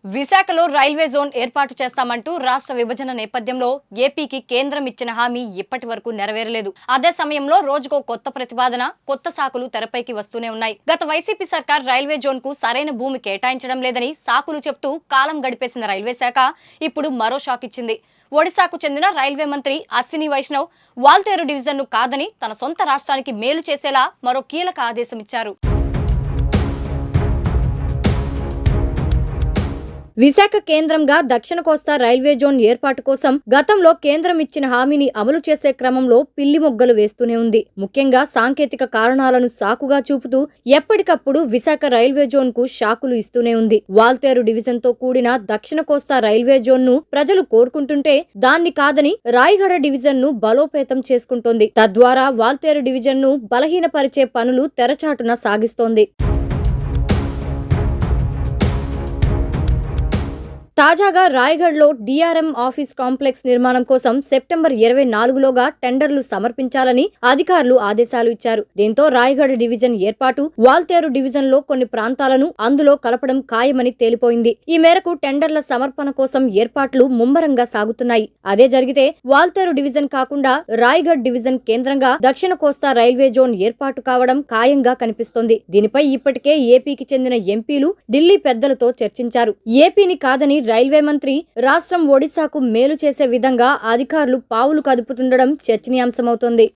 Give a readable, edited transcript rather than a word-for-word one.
విశాఖలో railway zone ఏర్పాటు చేస్తామంటూ రాష్ట్ర విభజన నేపథ్యంలో ఏపీకి కేంద్రం ఇచ్చిన హామీ ఇప్పటి వరకు నెరవేరలేదు. అదే సమయంలో రోజుకో కొత్త ప్రతిపాదన, కొత్త సాకులు తెరపైకి వస్తూనే ఉన్నాయి. గత వైసీపీ సర్కార్ రైల్వే జోన్ కు సరైన భూమి కేటాయించడం లేదని సాకులు చెప్తూ కాలం గడిపేసిన రైల్వే శాఖ ఇప్పుడు మరో షాక్ ఇచ్చింది. ఒడిశాకు చెందిన రైల్వే మంత్రి అశ్విని వైష్ణవ్ వాల్తేరు డివిజన్ ను కాదని తన సొంత రాష్ట్రానికి మేలు చేసేలా మరో కీలక ఆదేశం ఇచ్చారు. విశాఖ కేంద్రంగా దక్షిణ కోస్తా రైల్వే జోన్ ఏర్పాటు కోసం గతంలో కేంద్రం ఇచ్చిన హామీని అమలు చేసే క్రమంలో పిల్లి మొగ్గలు వేస్తూనే ఉంది. ముఖ్యంగా సాంకేతిక కారణాలను సాకుగా చూపుతూ ఎప్పటికప్పుడు విశాఖ రైల్వే జోన్ కు షాకులు ఇస్తూనే ఉంది. వాల్తేరు డివిజన్ తో కూడిన దక్షిణ కోస్తా రైల్వే జోన్ ను ప్రజలు కోరుకుంటుంటే దాన్ని కాదని రాయగడ డివిజన్ ను బలోపేతం చేసుకుంటోంది. తద్వారా వాల్తేరు డివిజన్ ను బలహీనపరిచే పనులు తెరచాటున సాగిస్తోంది. తాజాగా రాయగఢ్లో డిఆర్ఎం ఆఫీస్ కాంప్లెక్స్ నిర్మాణం కోసం సెప్టెంబర్ 24లోగా టెండర్లు సమర్పించాలని అధికారులు ఆదేశాలు ఇచ్చారు. దీంతో రాయగఢ్ డివిజన్ ఏర్పాటు, వాల్తేరు డివిజన్ లో కొన్ని ప్రాంతాలను అందులో కలపడం ఖాయమని తేలిపోయింది. ఈ మేరకు టెండర్ల సమర్పణ కోసం ఏర్పాట్లు ముమ్మరంగా సాగుతున్నాయి. అదే జరిగితే వాల్తేరు డివిజన్ కాకుండా రాయగఢ్ డివిజన్ కేంద్రంగా దక్షిణ కోస్తా రైల్వే జోన్ ఏర్పాటు కావడం ఖాయంగా కనిపిస్తోంది. దీనిపై ఇప్పటికే ఏపీకి చెందిన ఎంపీలు ఢిల్లీ పెద్దలతో చర్చించారు. ఏపీని కాదని రైల్వే మంత్రి రాష్ట్రం ఒడిశాకు మేలు చేసే విధంగా అధికారులు పావులు కదుపుతుండడం చర్చనీయాంశమవుతోంది.